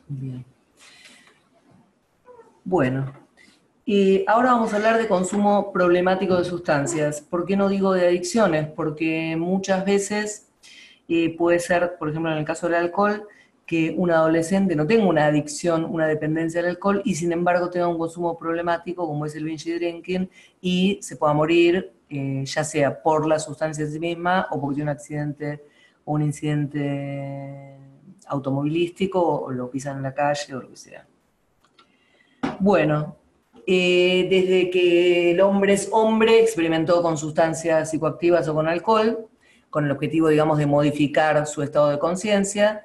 Bien. Bueno, ahora vamos a hablar de consumo problemático de sustancias. ¿Por qué no digo de adicciones? Porque muchas veces puede ser, por ejemplo, en el caso del alcohol, que un adolescente no tenga una adicción, una dependencia al alcohol, y sin embargo tenga un consumo problemático, como es el binge drinking, y se pueda morir, ya sea por la sustancia en sí misma, o porque tiene un accidente o un incidente automovilístico, o lo pisan en la calle, o lo que sea. Bueno, desde que el hombre es hombre, experimentó con sustancias psicoactivas o con alcohol, con el objetivo, digamos, de modificar su estado de conciencia.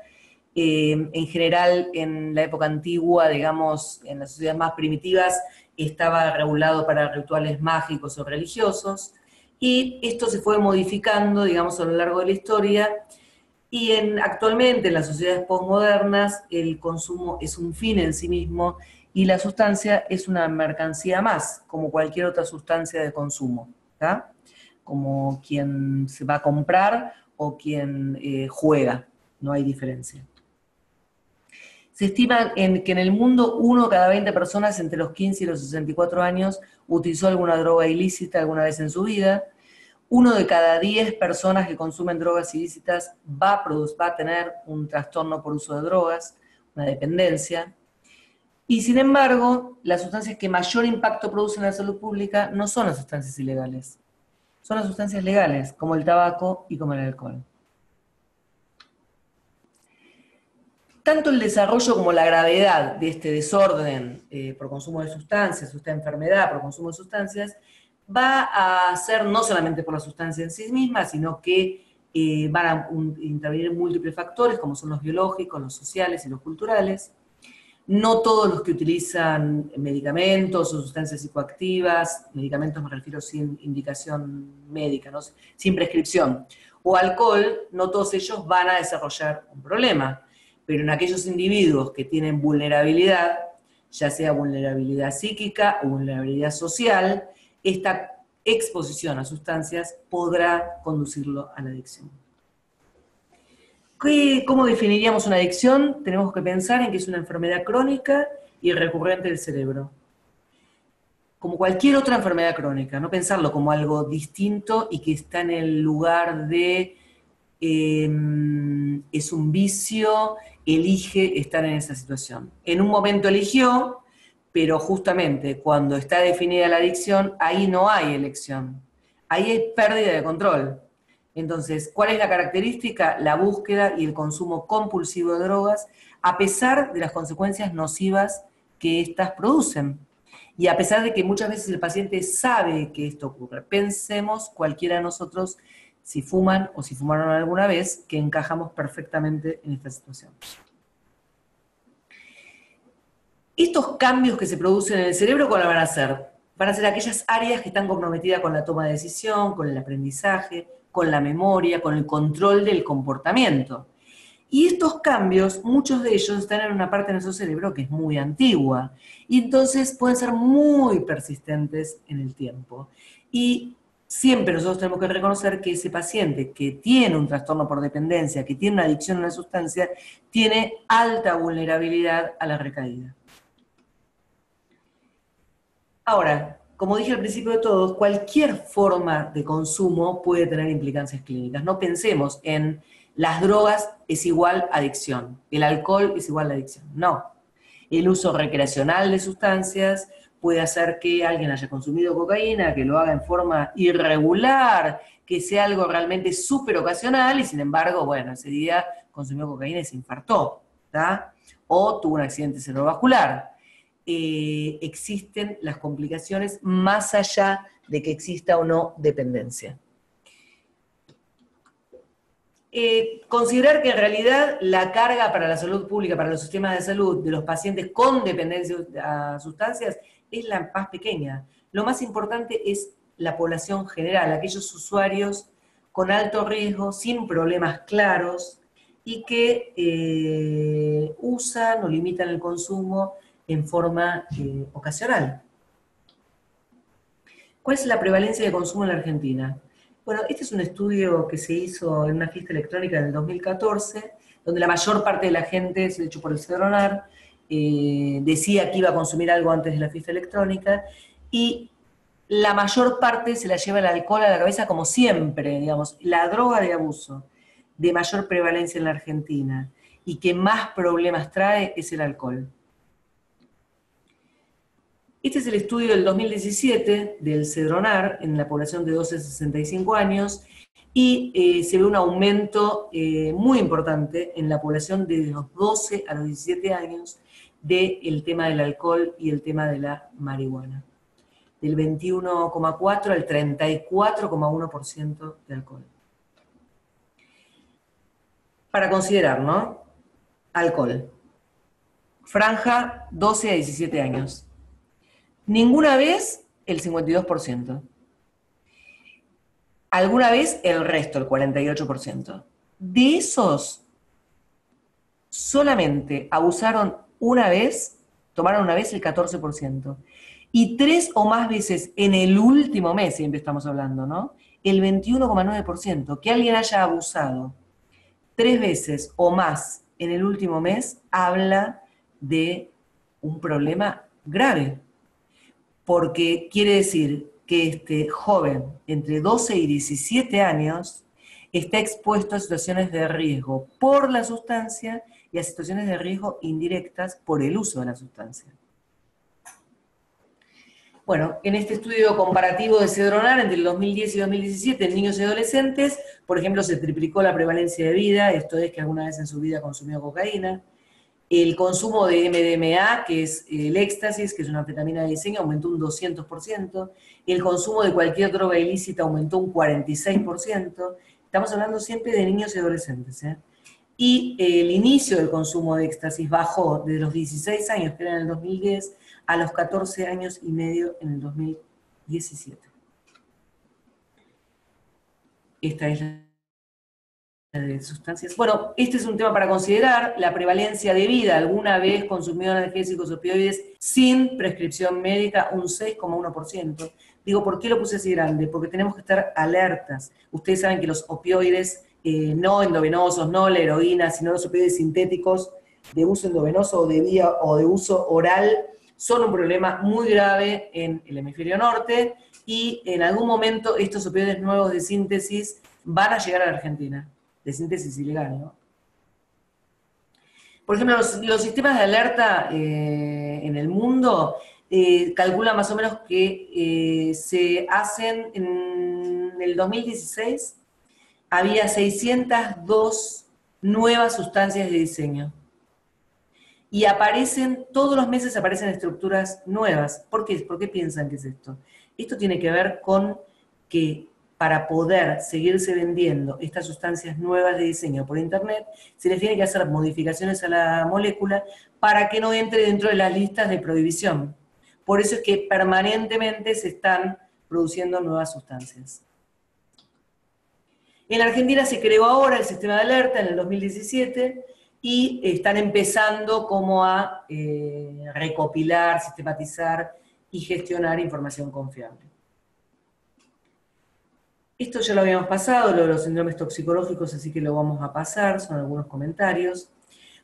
En general, en la época antigua, digamos, en las sociedades más primitivas, estaba regulado para rituales mágicos o religiosos, y esto se fue modificando, digamos, a lo largo de la historia, y actualmente en las sociedades postmodernas el consumo es un fin en sí mismo y la sustancia es una mercancía más, como cualquier otra sustancia de consumo, ¿tá? Como quien se va a comprar o quien juega, no hay diferencia. Se estima que en el mundo 1 cada 20 personas entre los 15 y los 64 años utilizó alguna droga ilícita alguna vez en su vida. 1 de cada 10 personas que consumen drogas ilícitas va a tener un trastorno por uso de drogas, una dependencia. Y sin embargo, las sustancias que mayor impacto producen en la salud pública no son las sustancias ilegales, son las sustancias legales, como el tabaco y como el alcohol. Tanto el desarrollo como la gravedad de este desorden por consumo de sustancias, esta enfermedad por consumo de sustancias, va a ser no solamente por la sustancia en sí misma, sino que van a intervenir múltiples factores, como son los biológicos, los sociales y los culturales. No todos los que utilizan medicamentos o sustancias psicoactivas, medicamentos me refiero sin indicación médica, ¿no? Sin prescripción, o alcohol, no todos ellos van a desarrollar un problema. Pero en aquellos individuos que tienen vulnerabilidad, ya sea vulnerabilidad psíquica o vulnerabilidad social, esta exposición a sustancias podrá conducirlo a la adicción. ¿Cómo definiríamos una adicción? Tenemos que pensar en que es una enfermedad crónica y recurrente del cerebro. Como cualquier otra enfermedad crónica, no pensarlo como algo distinto y que está en el lugar de es un vicio, elige estar en esa situación. En un momento eligió, pero justamente cuando está definida la adicción, ahí no hay elección, ahí hay pérdida de control. Entonces, ¿cuál es la característica? La búsqueda y el consumo compulsivo de drogas, a pesar de las consecuencias nocivas que éstas producen. Y a pesar de que muchas veces el paciente sabe que esto ocurre. Pensemos cualquiera de nosotros, si fuman o si fumaron alguna vez, que encajamos perfectamente en esta situación. Estos cambios que se producen en el cerebro, ¿cuáles van a ser? Van a ser aquellas áreas que están comprometidas con la toma de decisión, con el aprendizaje, con la memoria, con el control del comportamiento. Y estos cambios, muchos de ellos están en una parte de nuestro cerebro que es muy antigua, y entonces pueden ser muy persistentes en el tiempo. Y siempre nosotros tenemos que reconocer que ese paciente que tiene un trastorno por dependencia, que tiene una adicción a una sustancia, tiene alta vulnerabilidad a la recaída. Ahora, como dije al principio de todo, cualquier forma de consumo puede tener implicancias clínicas. No pensemos en las drogas es igual a adicción, el alcohol es igual a adicción. No. El uso recreacional de sustancias puede hacer que alguien haya consumido cocaína, que lo haga en forma irregular, que sea algo realmente súper ocasional y sin embargo, bueno, ese día consumió cocaína y se infartó, ¿tá? O tuvo un accidente cerebrovascular. Existen las complicaciones más allá de que exista o no dependencia. Considerar que en realidad la carga para la salud pública, para los sistemas de salud de los pacientes con dependencia a sustancias es la más pequeña. Lo más importante es la población general, aquellos usuarios con alto riesgo, sin problemas claros y que usan o limitan el consumo en forma ocasional. ¿Cuál es la prevalencia de consumo en la Argentina? Bueno, este es un estudio que se hizo en una fiesta electrónica en el 2014, donde la mayor parte de la gente, de hecho por el Cedronar, decía que iba a consumir algo antes de la fiesta electrónica, y la mayor parte se la lleva el alcohol a la cabeza como siempre, digamos, la droga de abuso de mayor prevalencia en la Argentina y que más problemas trae es el alcohol. Este es el estudio del 2017 del Cedronar en la población de 12 a 65 años y se ve un aumento muy importante en la población de los 12 a los 17 años del tema del alcohol y el tema de la marihuana. Del 21,4 al 34,1% de alcohol. Para considerar, ¿no? Alcohol. Franja 12 a 17 años. Ninguna vez el 52%. Alguna vez el resto, el 48%. De esos, solamente abusaron una vez, tomaron una vez el 14%. Y 3 o más veces en el último mes, siempre estamos hablando, ¿no? El 21,9%. Que alguien haya abusado 3 veces o más en el último mes, habla de un problema grave. Porque quiere decir que este joven entre 12 y 17 años está expuesto a situaciones de riesgo por la sustancia y a situaciones de riesgo indirectas por el uso de la sustancia. Bueno, en este estudio comparativo de Cedronar entre el 2010 y 2017 en niños y adolescentes, por ejemplo, se triplicó la prevalencia de vida, esto es que alguna vez en su vida consumió cocaína. El consumo de MDMA, que es el éxtasis, que es una anfetamina de diseño, aumentó un 200%. El consumo de cualquier droga ilícita aumentó un 46%. Estamos hablando siempre de niños y adolescentes, ¿eh? Y el inicio del consumo de éxtasis bajó desde los 16 años, que era en el 2010, a los 14 años y medio en el 2017. Esta es la de sustancias. Bueno, este es un tema para considerar, la prevalencia de vida. Alguna vez consumió analgésicos opioides sin prescripción médica, un 6,1%. Digo, ¿por qué lo puse así grande? Porque tenemos que estar alertas. Ustedes saben que los opioides no endovenosos, no la heroína, sino los opioides sintéticos de uso endovenoso o de vía o de uso oral, son un problema muy grave en el hemisferio norte y en algún momento estos opioides nuevos de síntesis van a llegar a la Argentina, de síntesis ilegal, ¿no? Por ejemplo, los sistemas de alerta en el mundo calculan más o menos que se hacen en el 2016, había 602 nuevas sustancias de diseño. Y aparecen, todos los meses aparecen estructuras nuevas. ¿Por qué? ¿Por qué piensan que es esto? Esto tiene que ver con que para poder seguirse vendiendo estas sustancias nuevas de diseño por internet, se les tiene que hacer modificaciones a la molécula para que no entre dentro de las listas de prohibición. Por eso es que permanentemente se están produciendo nuevas sustancias. En la Argentina se creó ahora el sistema de alerta en el 2017, y están empezando como a recopilar, sistematizar y gestionar información confiable. Esto ya lo habíamos pasado, lo de los síndromes toxicológicos, así que lo vamos a pasar, son algunos comentarios.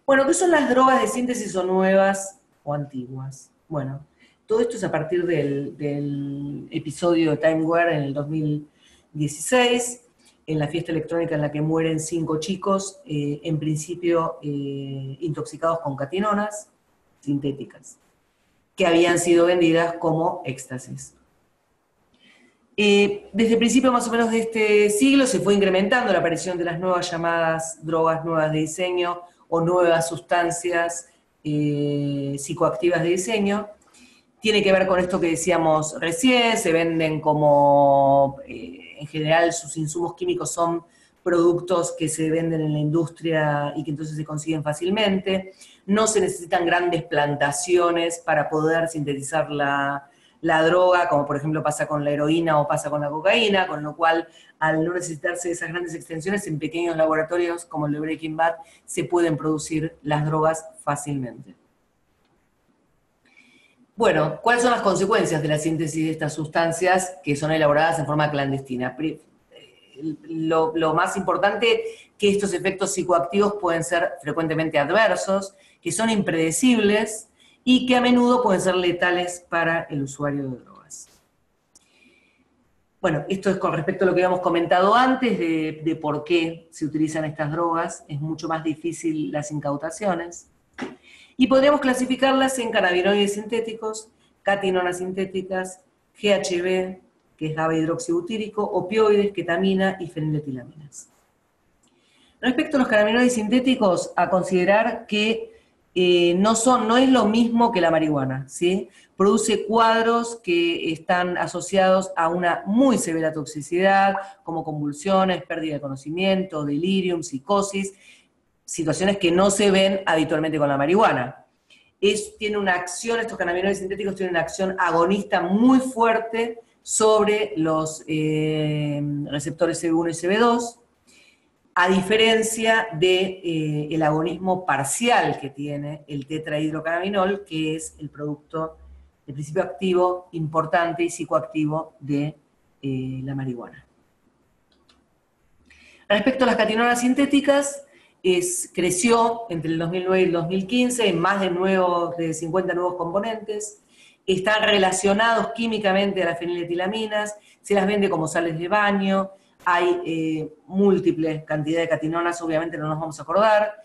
Bueno, ¿qué son las drogas de síntesis o nuevas o antiguas? Bueno, todo esto es a partir del episodio de Timeware en el 2016, en la fiesta electrónica en la que mueren 5 chicos, en principio intoxicados con catinonas sintéticas, que habían sido vendidas como éxtasis. Desde el principio más o menos de este siglo se fue incrementando la aparición de las nuevas llamadas drogas nuevas de diseño o nuevas sustancias psicoactivas de diseño. Tiene que ver con esto que decíamos recién, se venden como, en general sus insumos químicos son productos que se venden en la industria y que entonces se consiguen fácilmente. No se necesitan grandes plantaciones para poder sintetizar la droga, como por ejemplo pasa con la heroína o pasa con la cocaína, con lo cual al no necesitarse esas grandes extensiones, en pequeños laboratorios como el de Breaking Bad se pueden producir las drogas fácilmente. Bueno, ¿cuáles son las consecuencias de la síntesis de estas sustancias que son elaboradas en forma clandestina? lo más importante, que estos efectos psicoactivos pueden ser frecuentemente adversos, que son impredecibles y que a menudo pueden ser letales para el usuario de drogas. Bueno, esto es con respecto a lo que habíamos comentado antes de por qué se utilizan estas drogas. Es mucho más difícil las incautaciones. Y podríamos clasificarlas en cannabinoides sintéticos, catinonas sintéticas, GHB, que es GABA hidroxibutírico, opioides, ketamina y feniletilamina. Respecto a los cannabinoides sintéticos, a considerar que no es lo mismo que la marihuana, ¿sí? Produce cuadros que están asociados a una muy severa toxicidad, como convulsiones, pérdida de conocimiento, delirium, psicosis, situaciones que no se ven habitualmente con la marihuana. Tiene una acción, estos cannabinoides sintéticos tienen una acción agonista muy fuerte sobre los receptores CB1 y CB2, a diferencia del agonismo parcial que tiene el tetrahidrocannabinol, que es el principio activo importante y psicoactivo de la marihuana. Respecto a las catinonas sintéticas, creció entre el 2009 y el 2015 en más de 50 nuevos componentes, están relacionados químicamente a las feniletilaminas, se las vende como sales de baño, hay múltiples cantidades de catinonas, obviamente no nos vamos a acordar.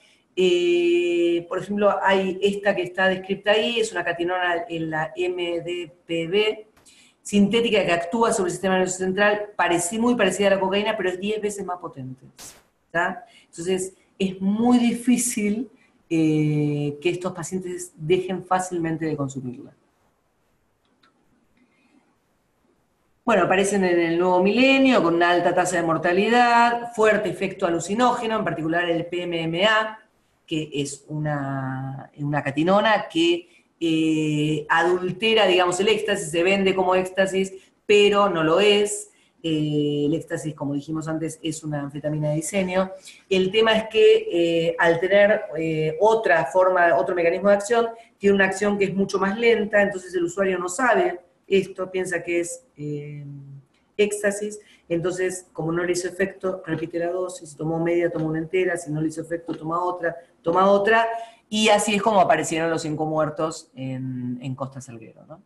Por ejemplo, hay esta que está descrita ahí, es una catinona en la MDPV, sintética que actúa sobre el sistema nervioso central, muy parecida a la cocaína, pero es 10 veces más potente. ¿Tá? Entonces, es muy difícil que estos pacientes dejen fácilmente de consumirla. Bueno, aparecen en el nuevo milenio con una alta tasa de mortalidad, fuerte efecto alucinógeno, en particular el PMMA, que es una catinona que adultera, digamos, el éxtasis, se vende como éxtasis, pero no lo es. El éxtasis, como dijimos antes, es una anfetamina de diseño. El tema es que al tener otro mecanismo de acción, tiene una acción que es mucho más lenta, entonces el usuario no sabe esto, piensa que es éxtasis, entonces como no le hizo efecto, repite la dosis, si tomó media, toma una entera, si no le hizo efecto, toma otra, y así es como aparecieron los 5 muertos en Costa Salguero, ¿no?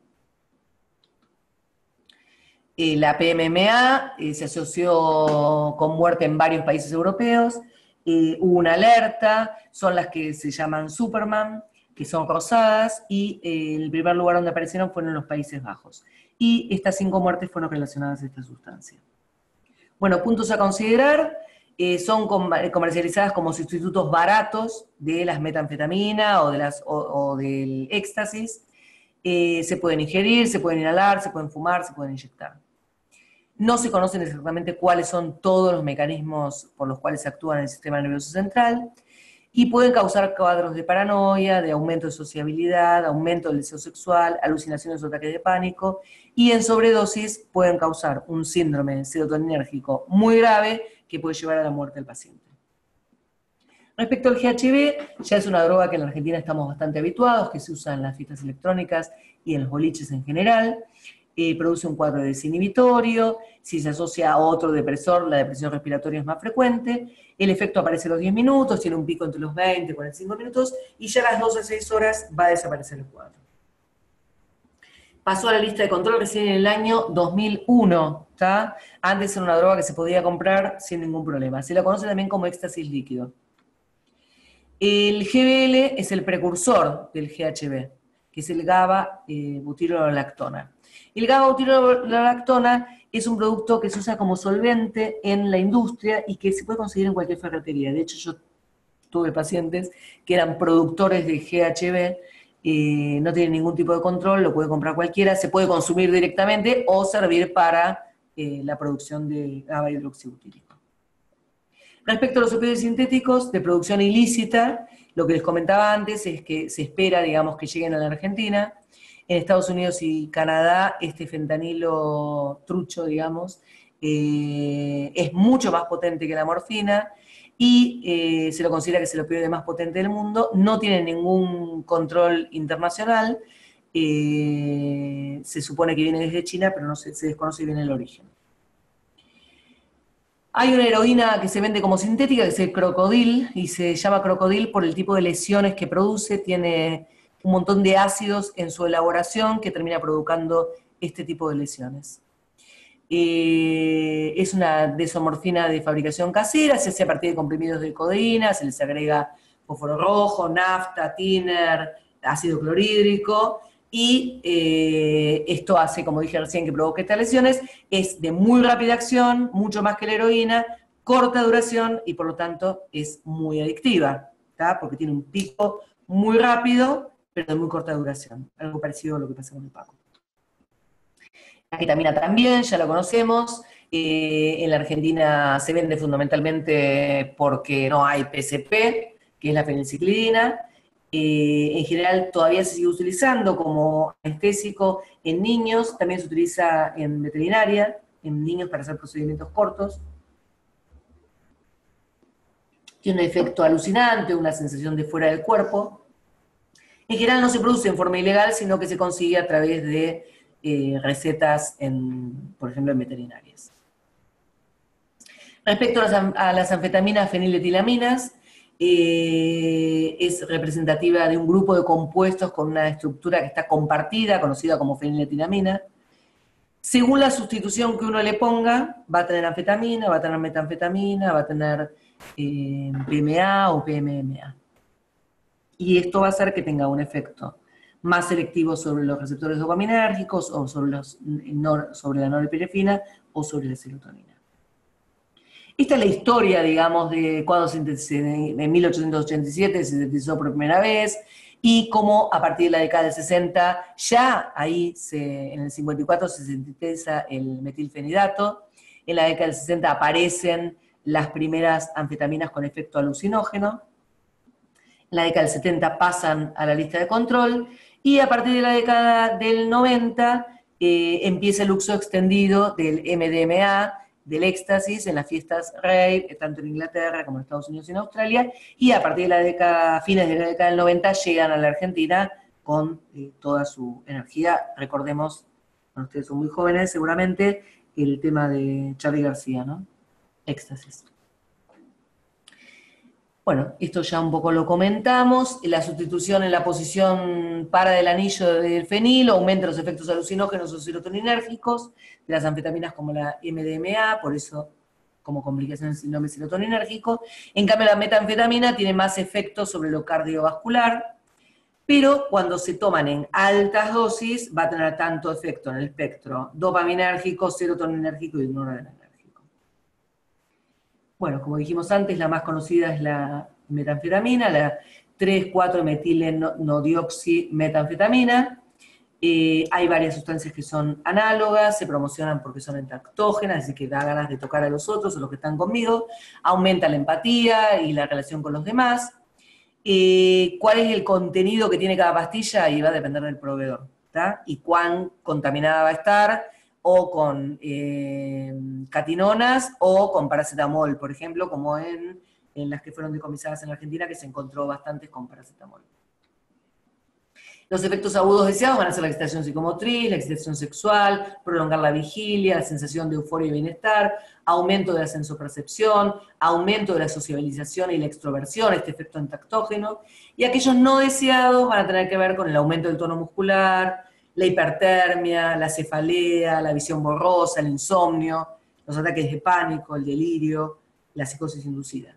La PMMA se asoció con muerte en varios países europeos, hubo una alerta, son las que se llaman Superman, que son rosadas, y el primer lugar donde aparecieron fueron en los Países Bajos. Y estas 5 muertes fueron relacionadas a esta sustancia. Bueno, puntos a considerar, son comercializadas como sustitutos baratos de las metanfetamina o del éxtasis. Se pueden ingerir, se pueden inhalar, se pueden fumar, se pueden inyectar. No se conocen exactamente cuáles son todos los mecanismos por los cuales actúan en el sistema nervioso central, y pueden causar cuadros de paranoia, de aumento de sociabilidad, aumento del deseo sexual, alucinaciones o ataques de pánico, y en sobredosis pueden causar un síndrome serotoninérgico muy grave que puede llevar a la muerte del paciente. Respecto al GHB, ya es una droga que en la Argentina estamos bastante habituados, que se usa en las fiestas electrónicas y en los boliches en general. Produce un cuadro desinhibitorio, si se asocia a otro depresor, la depresión respiratoria es más frecuente, el efecto aparece a los 10 minutos, tiene un pico entre los 20 y 45 minutos, y ya a las 2 a 6 horas va a desaparecer el cuadro. Pasó a la lista de control recién en el año 2001, ¿tá? Antes era una droga que se podía comprar sin ningún problema. Se la conoce también como éxtasis líquido. El GBL es el precursor del GHB, que es el GABA-butirolactona. El GABA-butirolactona es un producto que se usa como solvente en la industria y que se puede conseguir en cualquier ferretería. De hecho, yo tuve pacientes que eran productores de GHB, no tienen ningún tipo de control, lo puede comprar cualquiera, se puede consumir directamente o servir para la producción de GABA hidroxibutírico. Respecto a los opioides sintéticos de producción ilícita, lo que les comentaba antes es que se espera, digamos, que lleguen a la Argentina. En Estados Unidos y Canadá, este fentanilo trucho, digamos, es mucho más potente que la morfina y se lo considera que es el opioide más potente del mundo. No tiene ningún control internacional. Se supone que viene desde China, pero no se desconoce bien el origen. Hay una heroína que se vende como sintética, que es el Crocodil, y se llama Crocodil por el tipo de lesiones que produce. Tiene un montón de ácidos en su elaboración que termina provocando este tipo de lesiones. Es una desomorfina de fabricación casera, se hace a partir de comprimidos de codeína, se les agrega fósforo rojo, nafta, thinner, ácido clorhídrico, y esto hace, como dije recién, que provoque estas lesiones. Es de muy rápida acción, mucho más que la heroína, corta duración y por lo tanto es muy adictiva, ¿tá? Porque tiene un pico muy rápido, pero de muy corta duración, algo parecido a lo que pasa con el Paco. La ketamina también, ya la conocemos. En la Argentina se vende fundamentalmente porque no hay PCP, que es la feniciclidina. En general todavía se sigue utilizando como anestésico en niños, también se utiliza en veterinaria, en niños para hacer procedimientos cortos. Tiene un efecto alucinante, una sensación de fuera del cuerpo. En general no se produce en forma ilegal, sino que se consigue a través de recetas, por ejemplo, en veterinarias. Respecto a las anfetaminas feniletilaminas, es representativa de un grupo de compuestos con una estructura que está compartida, conocida como feniletilamina. Según la sustitución que uno le ponga, va a tener anfetamina, va a tener metanfetamina, va a tener PMA o PMMA. Y esto va a hacer que tenga un efecto más selectivo sobre los receptores dopaminérgicos o sobre la norepinefrina o sobre la serotonina. Esta es la historia, digamos, de cuando en 1887 se sintetizó por primera vez y cómo a partir de la década del 60, ya ahí en el 54 se sintetiza el metilfenidato, en la década del 60 aparecen las primeras anfetaminas con efecto alucinógeno, en la década del 70 pasan a la lista de control, y a partir de la década del 90 empieza el uso extendido del MDMA, del éxtasis, en las fiestas rave, tanto en Inglaterra como en Estados Unidos y en Australia, y a partir de fines de la década del 90 llegan a la Argentina con toda su energía. Recordemos, bueno, ustedes son muy jóvenes seguramente, el tema de Charly García, ¿no? Éxtasis. Bueno, esto ya un poco lo comentamos. La sustitución en la posición para del anillo del fenil aumenta los efectos alucinógenos o serotoninérgicos de las anfetaminas como la MDMA, por eso como complicación del síndrome serotoninérgico. En cambio, la metanfetamina tiene más efectos sobre lo cardiovascular, pero cuando se toman en altas dosis va a tener tanto efecto en el espectro dopaminérgico, serotoninérgico y noradrenérgico. Bueno, como dijimos antes, la más conocida es la metanfetamina, la 3,4-metilnodioximetanfetamina. Hay varias sustancias que son análogas, se promocionan porque son entactógenas, así que da ganas de tocar a los otros, a los que están conmigo. Aumenta la empatía y la relación con los demás. ¿Cuál es el contenido que tiene cada pastilla? Y va a depender del proveedor, ¿tá? Y cuán contaminada va a estar, o con catinonas, o con paracetamol, por ejemplo, como en las que fueron decomisadas en la Argentina, que se encontró bastantes con paracetamol. Los efectos agudos deseados van a ser la excitación psicomotriz, la excitación sexual, prolongar la vigilia, la sensación de euforia y bienestar, aumento de la sensopercepción, aumento de la sociabilización y la extroversión, este efecto entactógeno, y aquellos no deseados van a tener que ver con el aumento del tono muscular, la hipertermia, la cefalea, la visión borrosa, el insomnio, los ataques de pánico, el delirio, la psicosis inducida.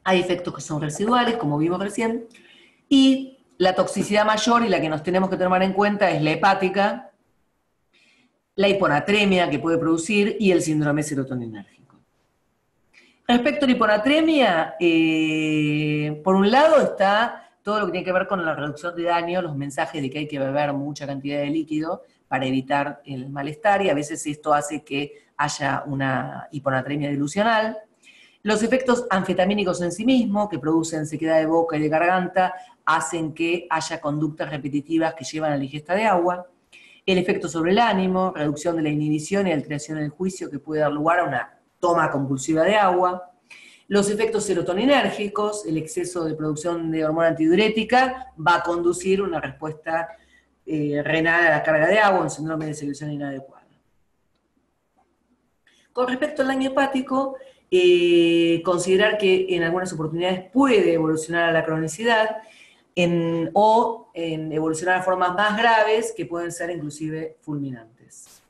Hay efectos que son residuales, como vimos recién, y la toxicidad mayor y la que nos tenemos que tomar en cuenta es la hepática, la hiponatremia que puede producir y el síndrome serotoninérgico. Respecto a la hiponatremia, por un lado está todo lo que tiene que ver con la reducción de daño, los mensajes de que hay que beber mucha cantidad de líquido para evitar el malestar, y a veces esto hace que haya una hiponatremia dilucional. Los efectos anfetamínicos en sí mismos, que producen sequedad de boca y de garganta, hacen que haya conductas repetitivas que llevan a la ingesta de agua. El efecto sobre el ánimo, reducción de la inhibición y alteración en el juicio que puede dar lugar a una toma compulsiva de agua. Los efectos serotoninérgicos, el exceso de producción de hormona antidiurética, va a conducir una respuesta renal a la carga de agua, un síndrome de secreción inadecuada. Con respecto al daño hepático, considerar que en algunas oportunidades puede evolucionar a la cronicidad o en evolucionar a formas más graves que pueden ser inclusive fulminantes.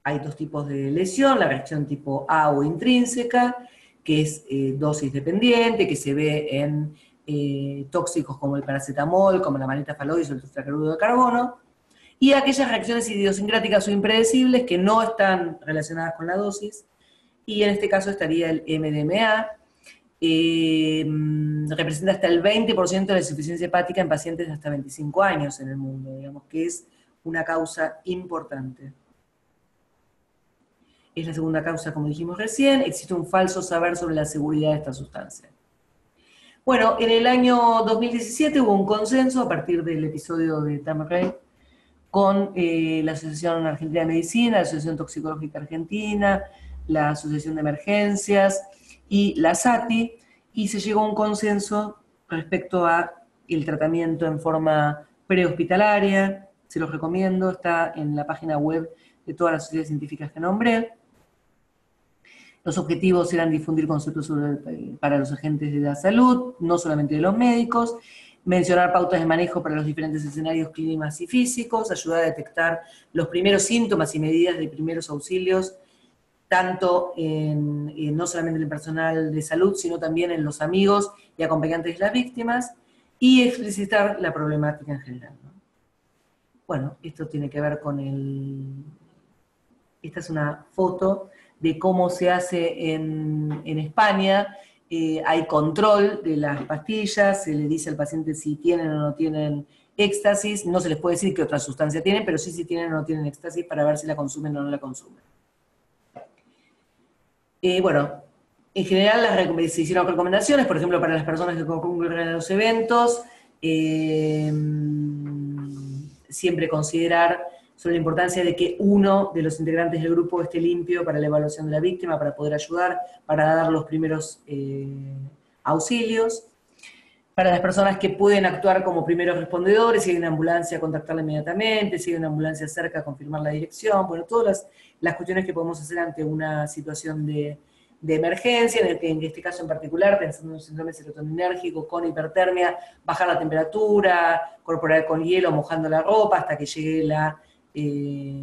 Hay dos tipos de lesión, la reacción tipo A o intrínseca, que es dosis dependiente, que se ve en tóxicos como el paracetamol, como la manita faloides o el tetracloruro de carbono, y aquellas reacciones idiosincráticas o impredecibles que no están relacionadas con la dosis, y en este caso estaría el MDMA, representa hasta el 20% de la insuficiencia hepática en pacientes de hasta 25 años en el mundo, digamos que es una causa importante. Es la segunda causa, como dijimos recién, existe un falso saber sobre la seguridad de esta sustancia. Bueno, en el año 2017 hubo un consenso a partir del episodio de Tamarrey con la Asociación Argentina de Medicina, la Asociación Toxicológica Argentina, la Asociación de Emergencias y la SATI, y se llegó a un consenso respecto a el tratamiento en forma prehospitalaria. Se los recomiendo, está en la página web de todas las sociedades científicas que nombré. Los objetivos eran difundir conceptos para los agentes de la salud, no solamente de los médicos, mencionar pautas de manejo para los diferentes escenarios clínicos y físicos, ayudar a detectar los primeros síntomas y medidas de primeros auxilios, tanto no solamente en el personal de salud, sino también en los amigos y acompañantes de las víctimas, y explicitar la problemática en general, ¿no? Bueno, esto tiene que ver con esta es una foto de cómo se hace en España. Hay control de las pastillas, se le dice al paciente si tienen o no tienen éxtasis, no se les puede decir qué otra sustancia tienen, pero sí si tienen o no tienen éxtasis para ver si la consumen o no la consumen. Bueno, en general se hicieron recomendaciones, por ejemplo, para las personas que concurren a los eventos, siempre considerar sobre la importancia de que uno de los integrantes del grupo esté limpio para la evaluación de la víctima, para poder ayudar, para dar los primeros auxilios. Para las personas que pueden actuar como primeros respondedores, si hay una ambulancia, contactarla inmediatamente, si hay una ambulancia cerca, confirmar la dirección, bueno, todas las cuestiones que podemos hacer ante una situación de emergencia, en este caso en particular, pensando en un síndrome serotoninérgico con hipertermia, bajar la temperatura, corporal con hielo, mojando la ropa hasta que llegue la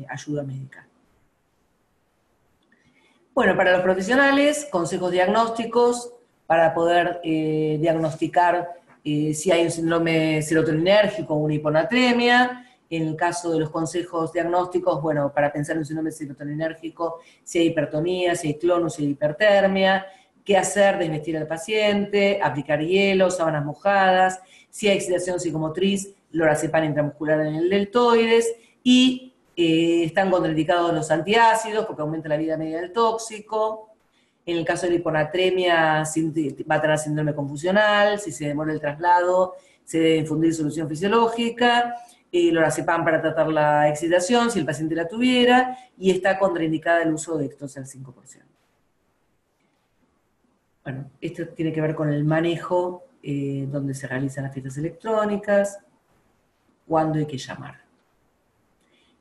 ayuda médica. Bueno, para los profesionales, consejos diagnósticos para poder diagnosticar si hay un síndrome serotoninérgico o una hiponatremia. En el caso de los consejos diagnósticos, bueno, para pensar en un síndrome serotoninérgico, si hay hipertonía, si hay clonus, si hay hipertermia, qué hacer, desvestir al paciente, aplicar hielo, sábanas mojadas, si hay excitación psicomotriz, lorazepam intramuscular en el deltoides, y están contraindicados los antiácidos porque aumenta la vida media del tóxico. En el caso de la hiponatremia va a tener síndrome confusional, si se demora el traslado se debe infundir solución fisiológica, lorazepam para tratar la excitación si el paciente la tuviera, y está contraindicada el uso de Ectosa al 5%. Bueno, esto tiene que ver con el manejo donde se realizan las fiestas electrónicas, cuándo hay que llamar.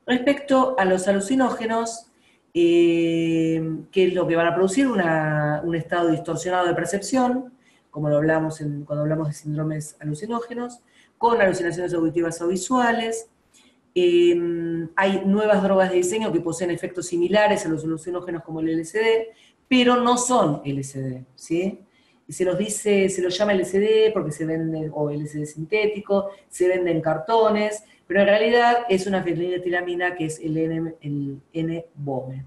Respecto a los alucinógenos, ¿qué es lo que van a producir? Un estado distorsionado de percepción, como lo hablamos cuando hablamos de síndromes alucinógenos, con alucinaciones auditivas o visuales. Hay nuevas drogas de diseño que poseen efectos similares a los alucinógenos como el LSD, pero no son LSD, ¿sí? Se los llama LSD porque se venden, o LSD sintético, se vende en cartones, pero en realidad es una feniletilamina que es el N-Bome,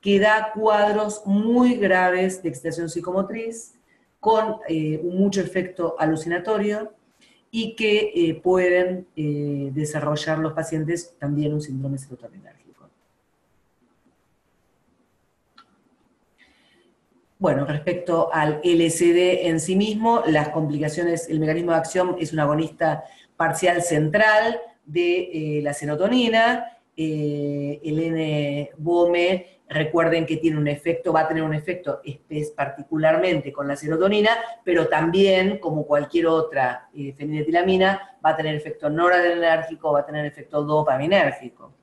que da cuadros muy graves de excitación psicomotriz, con mucho efecto alucinatorio, y que pueden desarrollar los pacientes también un síndrome serotoninérgico. Bueno, respecto al LSD en sí mismo, las complicaciones, el mecanismo de acción es un agonista parcial central de la serotonina. El N-Bome, recuerden que tiene un efecto, va a tener un efecto particularmente con la serotonina, pero también, como cualquier otra feniletilamina, va a tener efecto noradrenérgico, va a tener efecto dopaminérgico.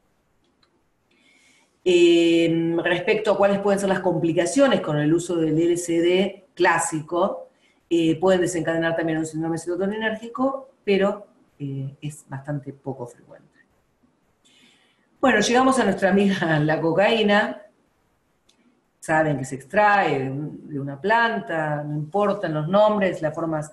Respecto a cuáles pueden ser las complicaciones con el uso del LSD clásico, pueden desencadenar también un síndrome serotoninérgico, pero es bastante poco frecuente. Bueno, llegamos a nuestra amiga la cocaína. Saben que se extrae de una planta, no importan los nombres, las formas,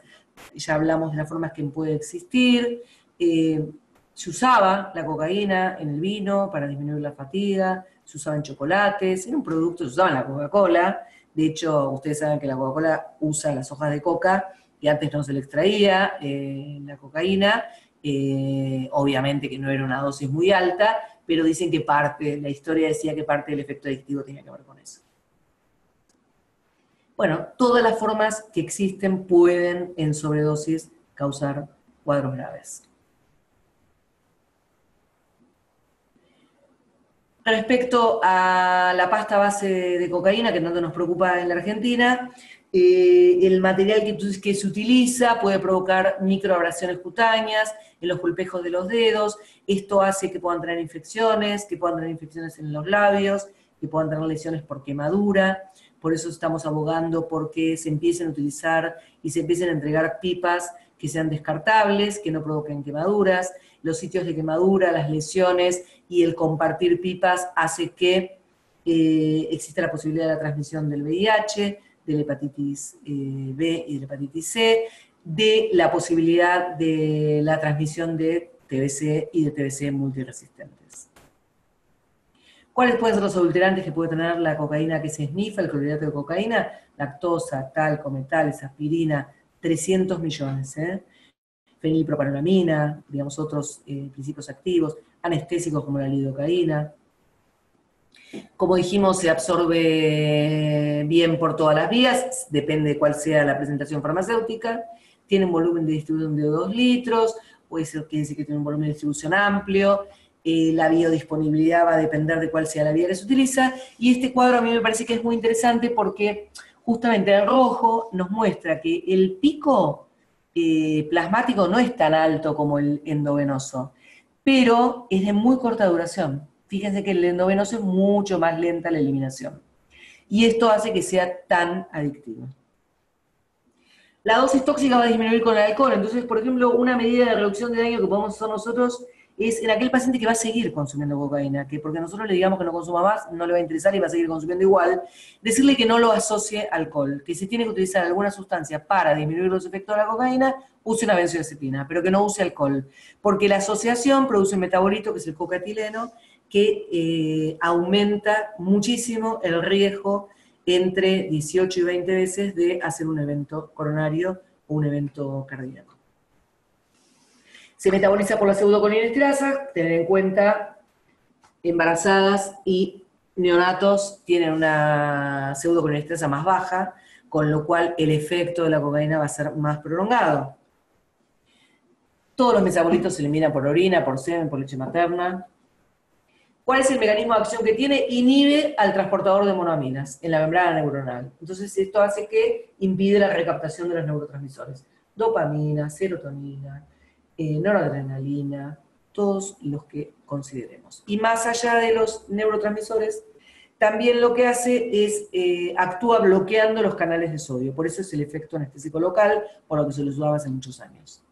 ya hablamos de las formas que puede existir. Se usaba la cocaína en el vino para disminuir la fatiga, se usaba en chocolates, era un producto, se usaba en la Coca-Cola. De hecho, ustedes saben que la Coca-Cola usa las hojas de coca, que antes no se le extraía la cocaína, obviamente que no era una dosis muy alta, pero dicen que la historia decía que parte del efecto adictivo tenía que ver con eso. Bueno, todas las formas que existen pueden en sobredosis causar cuadros graves. Respecto a la pasta base de cocaína, que tanto nos preocupa en la Argentina, el material que se utiliza puede provocar microabrasiones cutáneas en los pulpejos de los dedos. Esto hace que puedan tener infecciones, en los labios, que puedan tener lesiones por quemadura. Por eso estamos abogando porque se empiecen a utilizar y se empiecen a entregar pipas que sean descartables, que no provoquen quemaduras. Los sitios de quemadura, las lesiones y el compartir pipas hace que exista la posibilidad de la transmisión del VIH, de la hepatitis B y de la hepatitis C, de la posibilidad de la transmisión de TBC y de TBC multiresistentes. ¿Cuáles pueden ser los adulterantes que puede tener la cocaína que se esnifa, el clorhidrato de cocaína? Lactosa, talco, metales, aspirina, 300 millones. Fenilpropanolamina, digamos otros principios activos, anestésicos como la lidocaína. Como dijimos, se absorbe bien por todas las vías, depende de cuál sea la presentación farmacéutica, tiene un volumen de distribución de 2 litros, puede ser que dice que tiene un volumen de distribución amplio, la biodisponibilidad va a depender de cuál sea la vía que se utiliza, y este cuadro a mí me parece que es muy interesante porque justamente el rojo nos muestra que el pico plasmático no es tan alto como el endovenoso, pero es de muy corta duración. Fíjense que el endovenoso es mucho más lenta la eliminación. Y esto hace que sea tan adictivo. La dosis tóxica va a disminuir con el alcohol. Entonces, por ejemplo, una medida de reducción de daño que podemos hacer nosotros es en aquel paciente que va a seguir consumiendo cocaína, que porque nosotros le digamos que no consuma más, no le va a interesar y va a seguir consumiendo igual, decirle que no lo asocie al alcohol, que si tiene que utilizar alguna sustancia para disminuir los efectos de la cocaína, use una benzodiazepina, pero que no use alcohol, porque la asociación produce un metabolito, que es el cocaetileno, que aumenta muchísimo el riesgo entre 18 y 20 veces de hacer un evento coronario o un evento cardíaco. Se metaboliza por la pseudocolinesterasa, tener en cuenta embarazadas y neonatos tienen una pseudocolinesterasa más baja, con lo cual el efecto de la cocaína va a ser más prolongado. Todos los metabolitos se eliminan por orina, por semen, por leche materna. ¿Cuál es el mecanismo de acción que tiene? Inhibe al transportador de monoaminas en la membrana neuronal. Entonces esto hace que impide la recaptación de los neurotransmisores. Dopamina, serotonina, noradrenalina, todos los que consideremos. Y más allá de los neurotransmisores, también lo que hace es, actúa bloqueando los canales de sodio. Por eso es el efecto anestésico local, por lo que se lo usaba hace muchos años.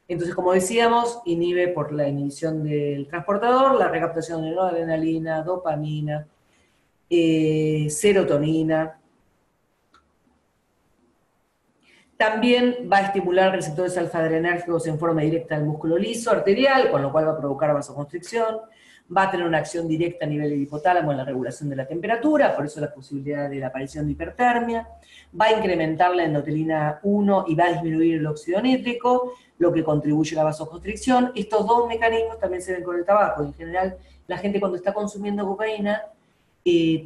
Entonces, como decíamos, inhibe por la inhibición del transportador la recaptación de noradrenalina, dopamina, serotonina. También va a estimular receptores alfa-adrenérgicos en forma directa al músculo liso arterial, con lo cual va a provocar vasoconstricción. Va a tener una acción directa a nivel del hipotálamo en la regulación de la temperatura, por eso la posibilidad de la aparición de hipertermia. Va a incrementar la endotelina 1 y va a disminuir el óxido nítrico, lo que contribuye a la vasoconstricción. Estos dos mecanismos también se ven con el tabaco. En general, la gente cuando está consumiendo cocaína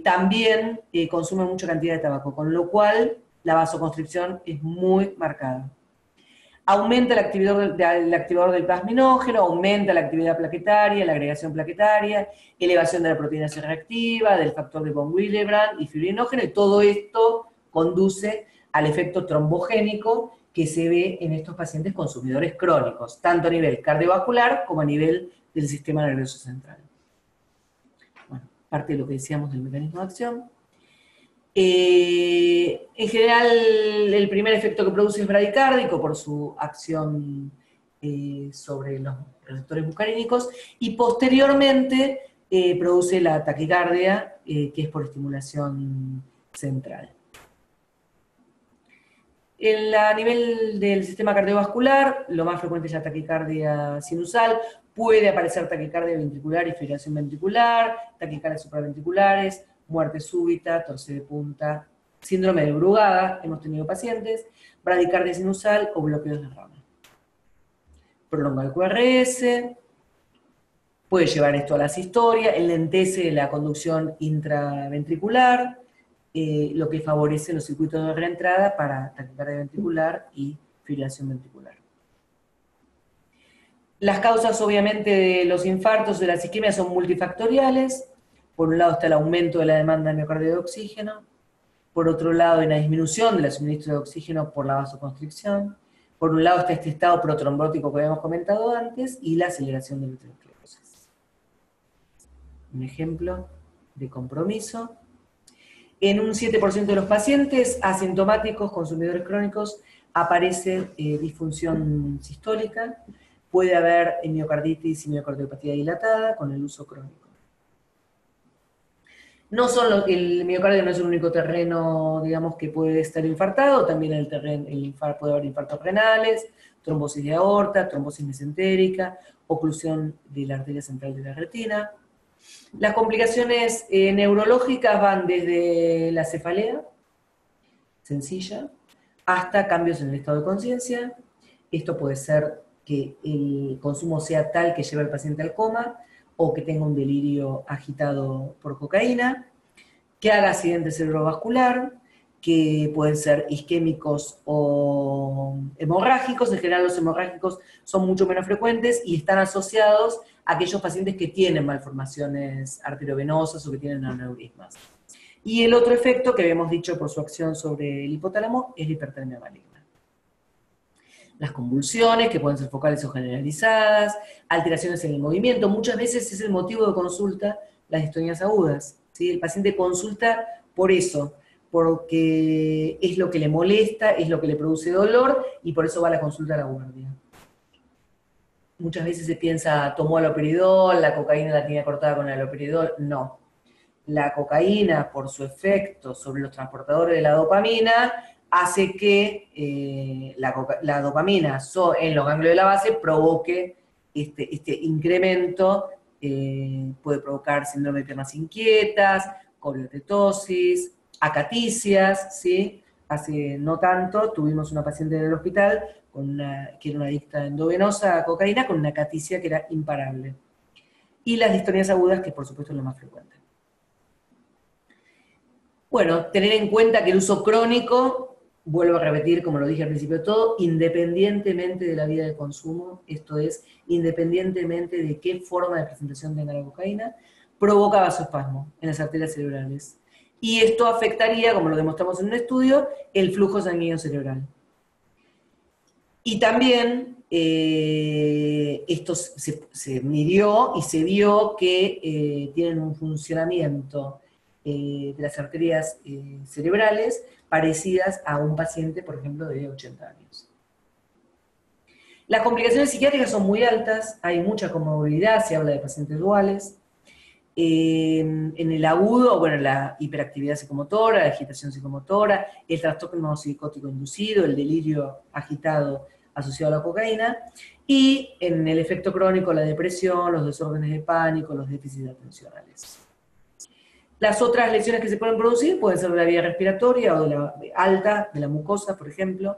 también consume mucha cantidad de tabaco, con lo cual la vasoconstricción es muy marcada. Aumenta el activador del plasminógeno, aumenta la actividad plaquetaria, la agregación plaquetaria, elevación de la proteína C reactiva, del factor de von Willebrand y fibrinógeno, y todo esto conduce al efecto trombogénico que se ve en estos pacientes consumidores crónicos, tanto a nivel cardiovascular como a nivel del sistema nervioso central. Bueno, parte de lo que decíamos del mecanismo de acción. En general, el primer efecto que produce es bradicárdico por su acción sobre los receptores muscarínicos, y posteriormente produce la taquicardia, que es por estimulación central. A nivel del sistema cardiovascular, lo más frecuente es la taquicardia sinusal. Puede aparecer taquicardia ventricular y fibrilación ventricular, taquicardias supraventriculares, muerte súbita, torsión de punta, síndrome de Brugada, hemos tenido pacientes, bradicardia sinusal o bloqueos de rama. Prolonga el QRS, puede llevar esto a la asistolia, enlentece la conducción intraventricular, lo que favorece los circuitos de reentrada para taquicardia ventricular y fibrilación ventricular. Las causas, obviamente, de los infartos, de las isquemias son multifactoriales. Por un lado está el aumento de la demanda de miocardio de oxígeno. Por otro lado, hay una disminución del suministro de oxígeno por la vasoconstricción. Por un lado está este estado protrombótico que habíamos comentado antes y la aceleración de la aterosclerosis. Un ejemplo de compromiso. En un 7% de los pacientes asintomáticos, consumidores crónicos, aparece disfunción sistólica. Puede haber miocarditis y miocardiopatía dilatada con el uso crónico. El miocardio no es el único terreno, digamos, que puede estar infartado, también puede haber infartos renales, trombosis de aorta, trombosis mesentérica, oclusión de la arteria central de la retina. Las complicaciones neurológicas van desde la cefalea, sencilla, hasta cambios en el estado de conciencia. Esto puede ser que el consumo sea tal que lleve al paciente al coma, o que tenga un delirio agitado por cocaína, que haga accidente cerebrovascular, que pueden ser isquémicos o hemorrágicos. En general los hemorrágicos son mucho menos frecuentes y están asociados a aquellos pacientes que tienen malformaciones arteriovenosas o que tienen aneurismas. Y el otro efecto que habíamos dicho por su acción sobre el hipotálamo es la hipertermia maligna. Las convulsiones, que pueden ser focales o generalizadas, alteraciones en el movimiento, muchas veces es el motivo de consulta las distonías agudas, ¿sí? El paciente consulta por eso, porque es lo que le molesta, es lo que le produce dolor, y por eso va a la consulta a la guardia. Muchas veces se piensa, tomó aloperidol, la cocaína la tenía cortada con el aloperidol. No. La cocaína, por su efecto sobre los transportadores de la dopamina, hace que la dopamina en los ganglios de la base provoque este incremento. Puede provocar síndrome de piernas inquietas, coriotetosis, acaticias, ¿sí? Hace no tanto tuvimos una paciente en el hospital que era una adicta endovenosa a cocaína con una acaticia que era imparable. Y las distonías agudas, que por supuesto es lo más frecuente. Bueno, tener en cuenta que el uso crónico, vuelvo a repetir, como lo dije al principio de todo, independientemente de la vía de consumo, esto es, independientemente de qué forma de presentación tenga la cocaína, provoca vasoespasmo en las arterias cerebrales. Y esto afectaría, como lo demostramos en un estudio, el flujo sanguíneo cerebral. Y también esto se midió y se vio que tienen un funcionamiento de las arterias cerebrales parecidas a un paciente, por ejemplo, de 80 años. Las complicaciones psiquiátricas son muy altas, hay mucha comorbilidad, se habla de pacientes duales. En el agudo, bueno, la hiperactividad psicomotora, la agitación psicomotora, el trastorno psicótico inducido, el delirio agitado asociado a la cocaína, y en el efecto crónico la depresión, los desórdenes de pánico, los déficits atencionales. Las otras lesiones que se pueden producir pueden ser de la vía respiratoria o de la alta, de la mucosa, por ejemplo.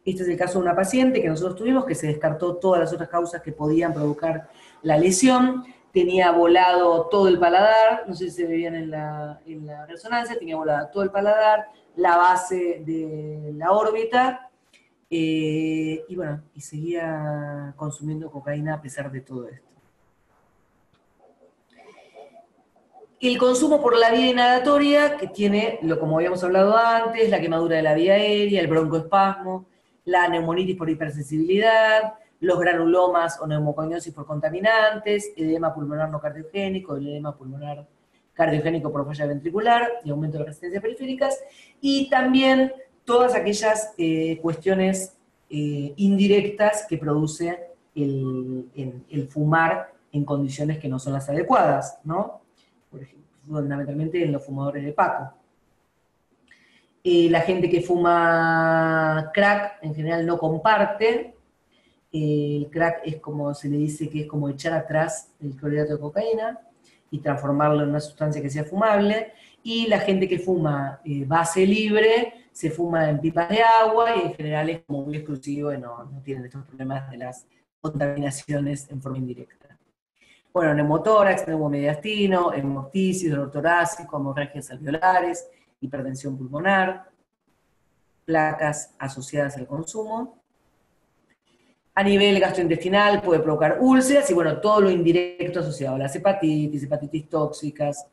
Este es el caso de una paciente que nosotros tuvimos, que se descartó todas las otras causas que podían provocar la lesión. Tenía volado todo el paladar, no sé si se veían en la resonancia, tenía volado todo el paladar, la base de la órbita, y bueno, y seguía consumiendo cocaína a pesar de todo esto. El consumo por la vía inhalatoria, que tiene, como habíamos hablado antes, la quemadura de la vía aérea, el broncoespasmo, la neumonitis por hipersensibilidad, los granulomas o neumoconiosis por contaminantes, edema pulmonar no cardiogénico, el edema pulmonar cardiogénico por falla ventricular y aumento de resistencias periféricas, y también todas aquellas cuestiones indirectas que produce el fumar en condiciones que no son las adecuadas, ¿no? Por ejemplo, fundamentalmente en los fumadores de Paco. La gente que fuma crack en general no comparte. El crack es como se le dice que es como echar atrás el clorhidrato de cocaína y transformarlo en una sustancia que sea fumable. Y la gente que fuma base libre se fuma en pipas de agua y en general es como muy exclusivo y no tienen estos problemas de las contaminaciones en forma indirecta. Bueno, neumotórax, neumomediastino, hemoptisis, dolor torácico, hemorragias alveolares, hipertensión pulmonar, placas asociadas al consumo. A nivel gastrointestinal puede provocar úlceras y bueno, todo lo indirecto asociado a las hepatitis tóxicas,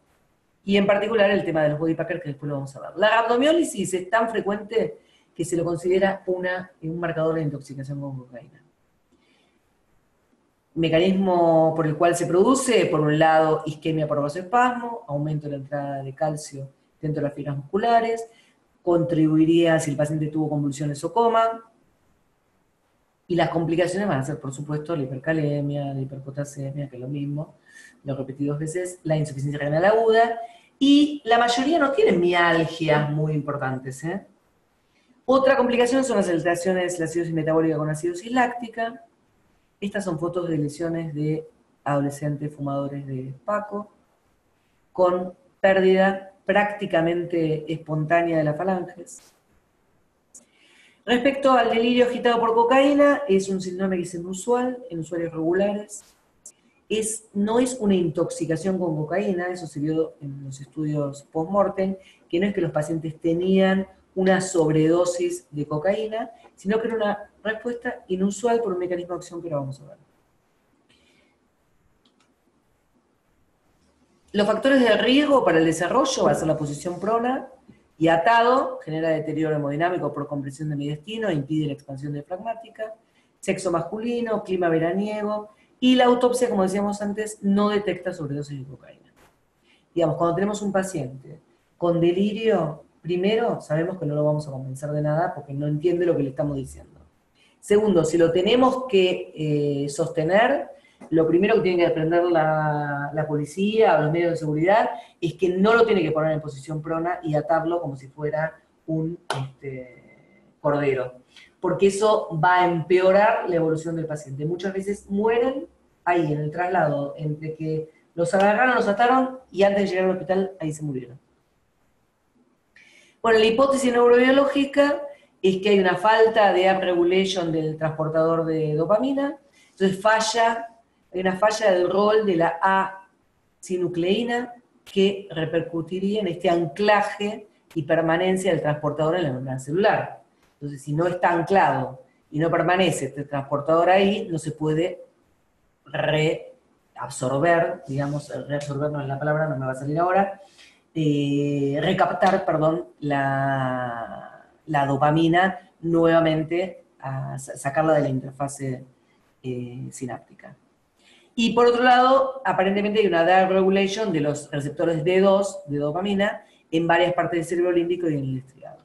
y en particular el tema de los body packers, que después lo vamos a ver. La rhabdomiólisis es tan frecuente que se lo considera un marcador de intoxicación con cocaína. Mecanismo por el cual se produce, por un lado, isquemia por vasoespasmo, aumento de la entrada de calcio dentro de las fibras musculares, contribuiría si el paciente tuvo convulsiones o coma, y las complicaciones van a ser, por supuesto, la hipercalemia, la hiperpotasemia, que es lo mismo, lo repetí 2 veces, la insuficiencia renal aguda, y la mayoría no tienen mialgias muy importantes, ¿eh? Otra complicación son las alteraciones, la acidosis metabólica con acidosis láctica. Estas son fotos de lesiones de adolescentes fumadores de Paco, con pérdida prácticamente espontánea de las falanges. Respecto al delirio agitado por cocaína, es un síndrome que es inusual en usuarios regulares. No es una intoxicación con cocaína, eso se vio en los estudios post-mortem, que no es que los pacientes tenían una sobredosis de cocaína, sino que era una respuesta inusual por un mecanismo de acción que ahora vamos a ver. Los factores de riesgo para el desarrollo va a ser la posición prona y atado, genera deterioro hemodinámico por compresión de mediastino, impide la expansión diafragmática, sexo masculino, clima veraniego, y la autopsia, como decíamos antes, no detecta sobredosis de cocaína. Digamos, cuando tenemos un paciente con delirio, primero, sabemos que no lo vamos a convencer de nada porque no entiende lo que le estamos diciendo. Segundo, si lo tenemos que sostener, lo primero que tiene que aprender la policía o los medios de seguridad es que no lo tiene que poner en posición prona y atarlo como si fuera un cordero, porque eso va a empeorar la evolución del paciente. Muchas veces mueren ahí, en el traslado, entre que los agarraron, los ataron, y antes de llegar al hospital, ahí se murieron. Bueno, la hipótesis neurobiológica es que hay una falta de upregulation del transportador de dopamina, entonces hay una falla del rol de la A-sinucleína que repercutiría en este anclaje y permanencia del transportador en la membrana celular. Entonces, si no está anclado y no permanece este transportador ahí, no se puede reabsorber, digamos, reabsorber no es la palabra, no me va a salir ahora, recaptar, perdón, la dopamina nuevamente, sacarla de la interfase sináptica. Y por otro lado, aparentemente hay una downregulation de los receptores D2 de dopamina en varias partes del cerebro límbico y en el estriado.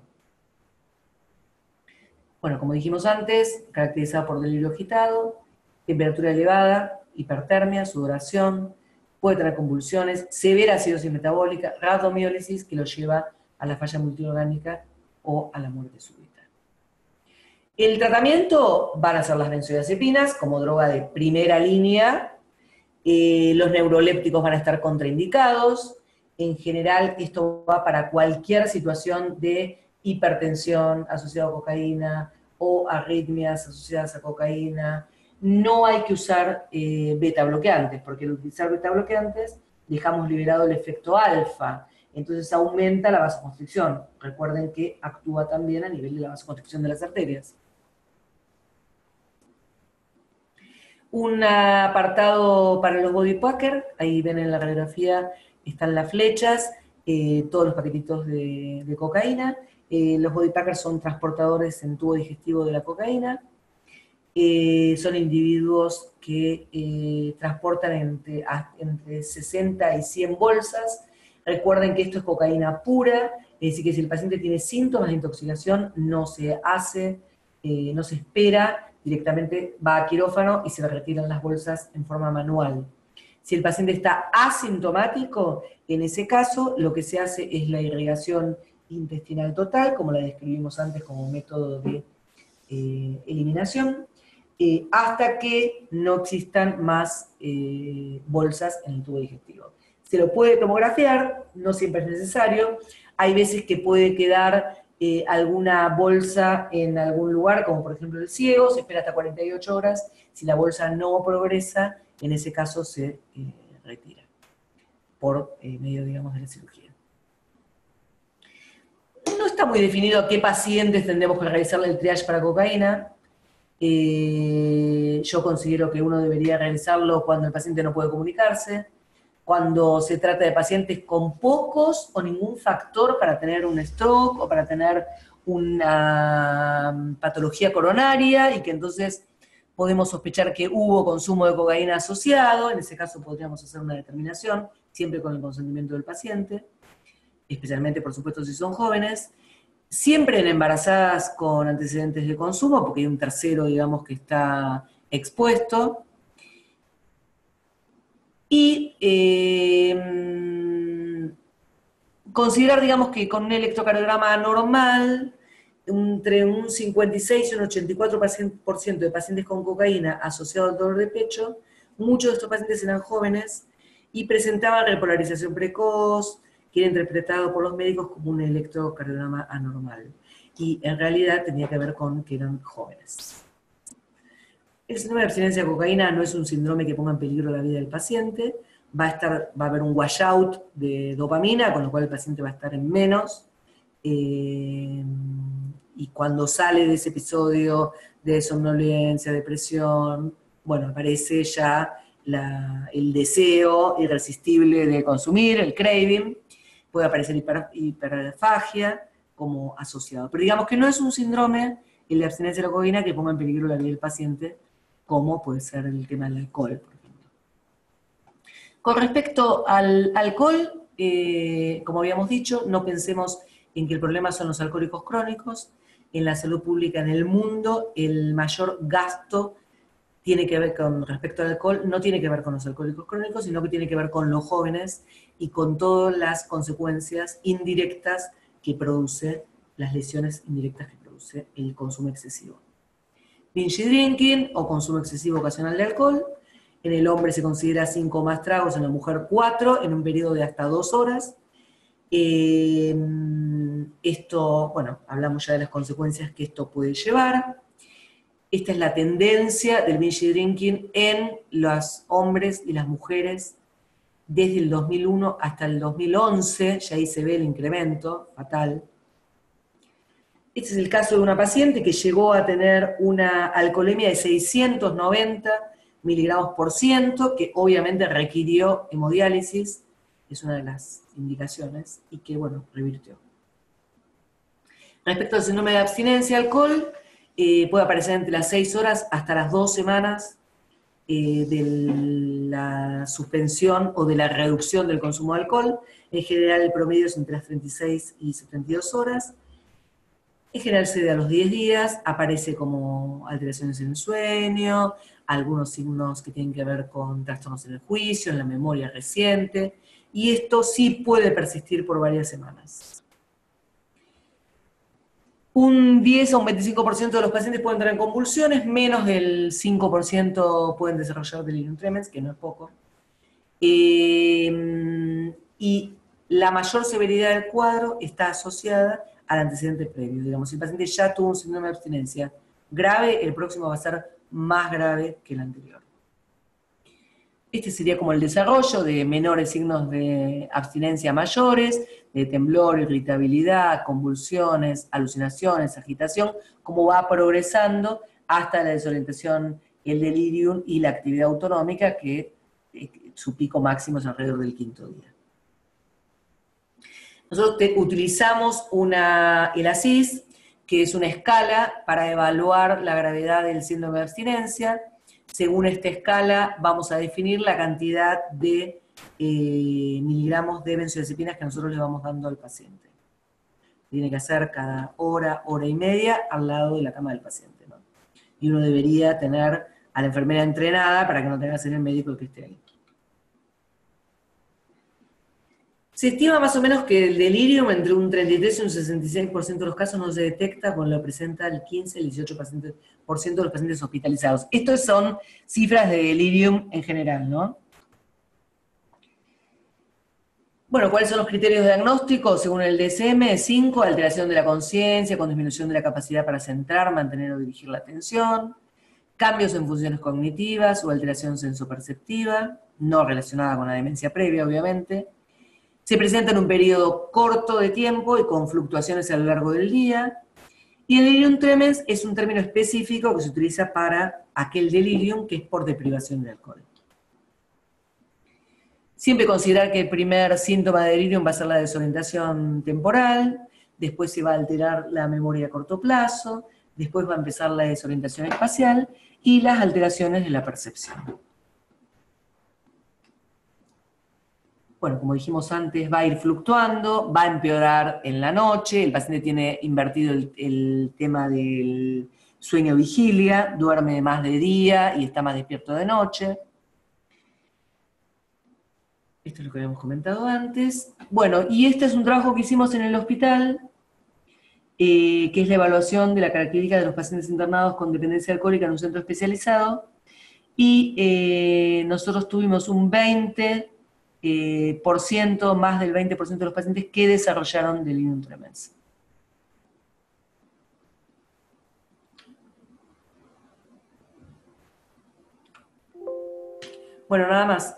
Bueno, como dijimos antes, caracterizada por delirio agitado, temperatura elevada, hipertermia, sudoración, puede tener convulsiones, severa acidosis metabólica, rhabdomiólisis que lo lleva a la falla multiorgánica o a la muerte súbita. El tratamiento van a ser las benzodiazepinas como droga de primera línea, los neurolépticos van a estar contraindicados, en general esto va para cualquier situación de hipertensión asociada a cocaína o arritmias asociadas a cocaína. No hay que usar beta bloqueantes, porque al utilizar beta bloqueantes dejamos liberado el efecto alfa, entonces aumenta la vasoconstricción. Recuerden que actúa también a nivel de la vasoconstricción de las arterias. Un apartado para los body packers, ahí ven en la radiografía, están las flechas, todos los paquetitos de cocaína. Los body packers son transportadores en tubo digestivo de la cocaína. Son individuos que transportan entre 60 y 100 bolsas, Recuerden que esto es cocaína pura, es decir, que si el paciente tiene síntomas de intoxicación, no se hace, no se espera, directamente va a quirófano y se le retiran las bolsas en forma manual. Si el paciente está asintomático, en ese caso lo que se hace es la irrigación intestinal total, como la describimos antes como método de eliminación, hasta que no existan más bolsas en el tubo digestivo. Se lo puede tomografiar, no siempre es necesario, hay veces que puede quedar alguna bolsa en algún lugar, como por ejemplo el ciego, se espera hasta 48 horas, si la bolsa no progresa, en ese caso se retira, por medio, digamos, de la cirugía. No está muy definido a qué pacientes tendremos que realizarle el triage para cocaína. Yo considero que uno debería realizarlo cuando el paciente no puede comunicarse, cuando se trata de pacientes con pocos o ningún factor para tener un stroke o para tener una patología coronaria y que entonces podemos sospechar que hubo consumo de cocaína asociado, en ese caso podríamos hacer una determinación, siempre con el consentimiento del paciente, especialmente por supuesto si son jóvenes, siempre en embarazadas con antecedentes de consumo, porque hay un tercero, digamos, que está expuesto, y considerar, digamos, que con un electrocardiograma normal, entre un 56 y un 84% de pacientes con cocaína asociado al dolor de pecho, muchos de estos pacientes eran jóvenes y presentaban repolarización precoz, que era interpretado por los médicos como un electrocardiograma anormal. Y en realidad tenía que ver con que eran jóvenes. El síndrome de abstinencia de cocaína no es un síndrome que ponga en peligro la vida del paciente, va a haber un washout de dopamina, con lo cual el paciente va a estar en menos, y cuando sale de ese episodio de somnolencia, depresión, bueno, aparece ya el deseo irresistible de consumir, el craving, puede aparecer hiperfagia como asociado. Pero digamos que no es un síndrome, el de abstinencia de la cocaína, que ponga en peligro la vida del paciente, como puede ser el tema del alcohol, por ejemplo. Con respecto al alcohol, como habíamos dicho, no pensemos en que el problema son los alcohólicos crónicos. En la salud pública en el mundo, el mayor gasto tiene que ver con respecto al alcohol, no tiene que ver con los alcohólicos crónicos, sino que tiene que ver con los jóvenes y con todas las consecuencias indirectas que produce, las lesiones indirectas que produce el consumo excesivo. Binge drinking o consumo excesivo ocasional de alcohol. En el hombre se considera 5 más tragos, en la mujer 4, en un periodo de hasta 2 horas. Esto, bueno, hablamos ya de las consecuencias que esto puede llevar. Esta es la tendencia del binge drinking en los hombres y las mujeres desde el 2001 hasta el 2011, ya ahí se ve el incremento fatal. Este es el caso de una paciente que llegó a tener una alcoholemia de 690 miligramos por ciento, que obviamente requirió hemodiálisis, es una de las indicaciones, y que, bueno, revirtió. Respecto al síndrome de abstinencia de alcohol, puede aparecer entre las 6 horas hasta las 2 semanas de la suspensión o de la reducción del consumo de alcohol. En general el promedio es entre las 36 y 72 horas. En general se da a los 10 días, aparece como alteraciones en el sueño, algunos signos que tienen que ver con trastornos en el juicio, en la memoria reciente, y esto sí puede persistir por varias semanas. Un 10 a un 25% de los pacientes pueden tener convulsiones, menos del 5% pueden desarrollar delirium tremens, que no es poco. Y la mayor severidad del cuadro está asociada al antecedente previo. Digamos, si el paciente ya tuvo un síndrome de abstinencia grave, el próximo va a ser más grave que el anterior. Este sería como el desarrollo de menores signos de abstinencia mayores, de temblor, irritabilidad, convulsiones, alucinaciones, agitación, cómo va progresando hasta la desorientación, el delirium y la actividad autonómica, que su pico máximo es alrededor del 5º día. Nosotros utilizamos el ASIS, que es una escala para evaluar la gravedad del síndrome de abstinencia. Según esta escala vamos a definir la cantidad de miligramos de benzodiazepinas que nosotros le vamos dando al paciente. Tiene que hacer cada hora, hora y media al lado de la cama del paciente, ¿no? Y uno debería tener a la enfermera entrenada para que no tenga que ser el médico el que esté ahí. Se estima más o menos que el delirium entre un 33 y un 66% de los casos no se detecta cuando lo presenta el 15 al 18% de los pacientes hospitalizados. Estas son cifras de delirium en general, ¿no? Bueno, ¿cuáles son los criterios de diagnóstico? Según el DSM-5, alteración de la conciencia con disminución de la capacidad para centrar, mantener o dirigir la atención, cambios en funciones cognitivas o alteración sensoperceptiva, no relacionada con la demencia previa, obviamente. Se presenta en un periodo corto de tiempo y con fluctuaciones a lo largo del día. Y el delirium tremens es un término específico que se utiliza para aquel delirium que es por deprivación de alcohol. Siempre considerar que el primer síntoma de delirium va a ser la desorientación temporal, después se va a alterar la memoria a corto plazo, después va a empezar la desorientación espacial y las alteraciones de la percepción. Bueno, como dijimos antes, va a ir fluctuando, va a empeorar en la noche, el paciente tiene invertido el tema del sueño-vigilia, duerme más de día y está más despierto de noche. Esto es lo que habíamos comentado antes. Bueno, y este es un trabajo que hicimos en el hospital, que es la evaluación de la característica de los pacientes internados con dependencia alcohólica en un centro especializado, y nosotros tuvimos un 20%, más del 20% de los pacientes que desarrollaron delirium tremens. Bueno, nada más.